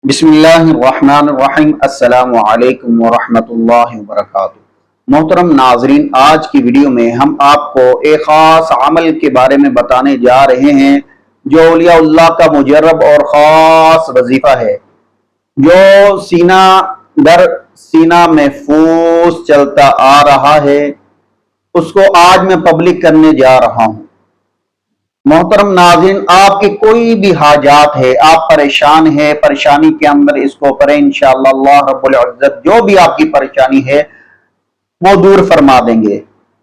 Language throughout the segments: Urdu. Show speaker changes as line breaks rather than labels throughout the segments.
بسم اللہ الرحمن الرحیم۔ السلام علیکم ورحمۃ اللہ وبرکاتہ۔ محترم ناظرین، آج کی ویڈیو میں ہم آپ کو ایک خاص عمل کے بارے میں بتانے جا رہے ہیں جو اولیاء اللہ کا مجرب اور خاص وظیفہ ہے، جو سینہ در سینہ محفوظ چلتا آ رہا ہے، اس کو آج میں پبلک کرنے جا رہا ہوں۔ محترم ناظرین، آپ کی کوئی بھی حاجات ہے، آپ پریشان ہے، پریشانی کے اندر اس کو کریں، انشاءاللہ اللہ رب العزت جو بھی آپ کی پریشانی ہے وہ دور فرما دیں گے۔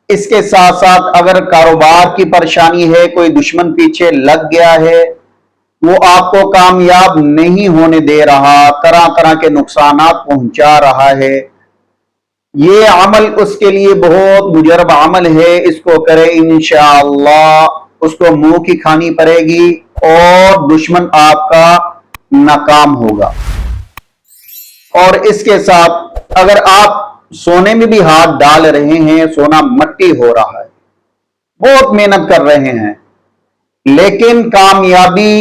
اس کے ساتھ ساتھ اگر کاروبار کی پریشانی ہے، کوئی دشمن پیچھے لگ گیا ہے، وہ آپ کو کامیاب نہیں ہونے دے رہا، طرح طرح کے نقصانات پہنچا رہا ہے، یہ عمل اس کے لیے بہت مجرب عمل ہے، اس کو کریں انشاءاللہ اس کو منہ کی کھانی پڑے گی اور دشمن آپ کا ناکام ہوگا۔ اور اس کے ساتھ اگر آپ سونے میں بھی ہاتھ ڈال رہے ہیں، سونا مٹی ہو رہا ہے، بہت محنت کر رہے ہیں لیکن کامیابی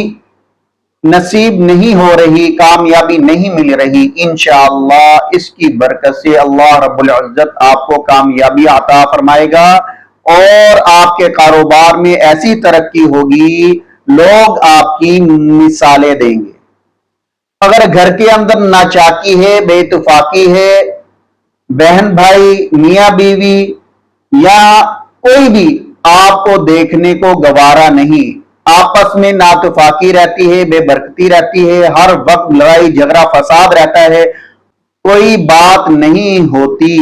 نصیب نہیں ہو رہی، کامیابی نہیں مل رہی، انشاءاللہ اس کی برکت سے اللہ رب العزت آپ کو کامیابی عطا فرمائے گا اور آپ کے کاروبار میں ایسی ترقی ہوگی، لوگ آپ کی مثالیں دیں گے۔ اگر گھر کے اندر ناچاکی ہے، بے اتفاقی ہے، بہن بھائی، میاں بیوی یا کوئی بھی آپ کو دیکھنے کو گوارا نہیں، آپس میں ناتفاقی رہتی ہے، بے برکتی رہتی ہے، ہر وقت لڑائی جھگڑا فساد رہتا ہے، کوئی بات نہیں ہوتی،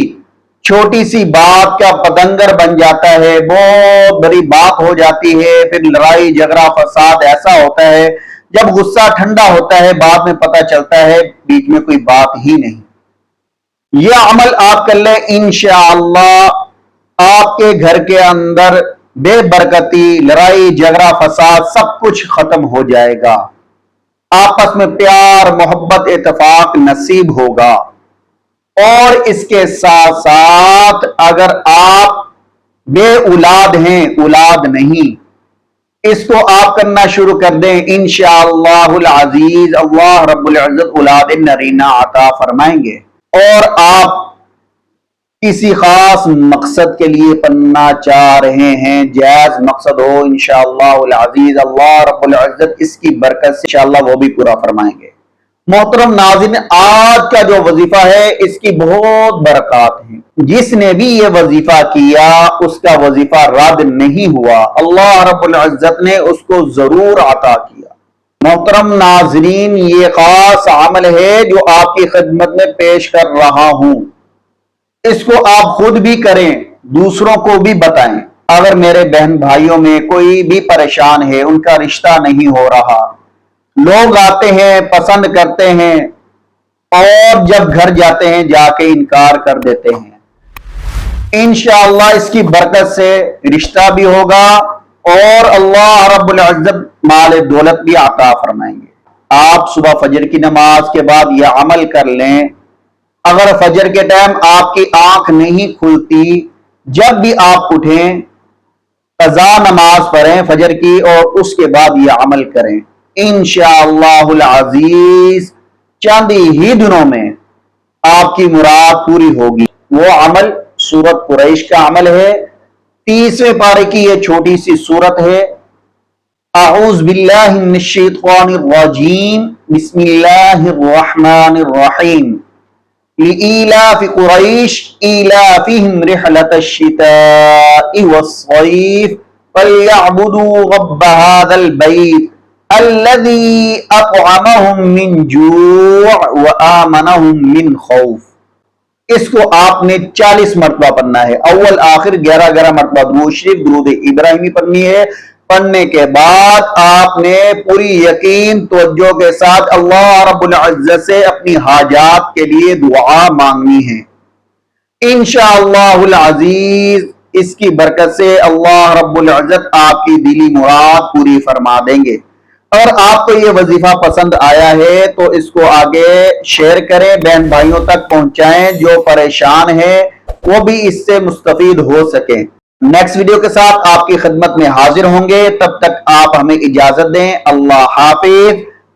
چھوٹی سی بات کا پتنگر بن جاتا ہے، بہت بڑی بات ہو جاتی ہے، پھر لڑائی جھگڑا فساد ایسا ہوتا ہے، جب غصہ ٹھنڈا ہوتا ہے بعد میں پتہ چلتا ہے بیچ میں کوئی بات ہی نہیں۔ یہ عمل آپ کر لیں، انشاءاللہ آپ کے گھر کے اندر بے برکتی، لڑائی جھگڑا فساد سب کچھ ختم ہو جائے گا، آپس میں پیار محبت اتفاق نصیب ہوگا۔ اور اس کے ساتھ ساتھ اگر آپ بے اولاد ہیں، اولاد نہیں، اس کو آپ کرنا شروع کر دیں، انشاءاللہ العزیز اللہ رب العزت اولاد نرینہ عطا فرمائیں گے۔ اور آپ کسی خاص مقصد کے لیے پڑھنا چاہ رہے ہیں، جائز مقصد ہو، انشاءاللہ العزیز اللہ رب العزت اس کی برکت سے انشاءاللہ وہ بھی پورا فرمائیں گے۔ محترم ناظرین، آج کا جو وظیفہ ہے اس کی بہت برکات ہیں، جس نے بھی یہ وظیفہ کیا اس کا وظیفہ رد نہیں ہوا، اللہ رب العزت نے اس کو ضرور عطا کیا۔ محترم ناظرین، یہ خاص عمل ہے جو آپ کی خدمت میں پیش کر رہا ہوں، اس کو آپ خود بھی کریں، دوسروں کو بھی بتائیں۔ اگر میرے بہن بھائیوں میں کوئی بھی پریشان ہے، ان کا رشتہ نہیں ہو رہا، لوگ آتے ہیں پسند کرتے ہیں اور جب گھر جاتے ہیں جا کے انکار کر دیتے ہیں، انشاءاللہ اس کی برکت سے رشتہ بھی ہوگا اور اللہ رب العزت مال دولت بھی عطا فرمائیں گے۔ آپ صبح فجر کی نماز کے بعد یہ عمل کر لیں۔ اگر فجر کے ٹائم آپ کی آنکھ نہیں کھلتی، جب بھی آپ اٹھیں قضا نماز پڑھیں فجر کی اور اس کے بعد یہ عمل کریں، انشاءاللہ العزیز چند ہی دنوں میں آپ کی مراد پوری ہوگی۔ وہ عمل سورت قریش کا عمل ہے، 30ویں پارے کی یہ چھوٹی سی سورت ہے۔ اعوذ باللہ من الشیطان الرجیم، بسم اللہ الرحمن الرحیم، لإیلاف قریش ایلافہم رحلۃ الشتاء والصیف فلیعبدوا رب ھذا البیت الذی اطعمہم من جوع وآمنہم من خوف۔ اس کو آپ نے 40 مرتبہ پڑھنا ہے، اول آخر 11 مرتبہ درود شریف درود ابراہیمی پڑھنی ہے۔ پڑھنے کے بعد آپ نے پوری یقین توجہ کے ساتھ اللہ رب العزت سے اپنی حاجات کے لیے دعا مانگنی ہے، انشاءاللہ العزیز اس کی برکت سے اللہ رب العزت آپ کی دلی مراد پوری فرما دیں گے۔ اور آپ کو یہ وظیفہ پسند آیا ہے تو اس کو آگے شیئر کریں، بہن بھائیوں تک پہنچائیں، جو پریشان ہیں وہ بھی اس سے مستفید ہو سکیں۔ نیکسٹ ویڈیو کے ساتھ آپ کی خدمت میں حاضر ہوں گے، تب تک آپ ہمیں اجازت دیں، اللہ حافظ،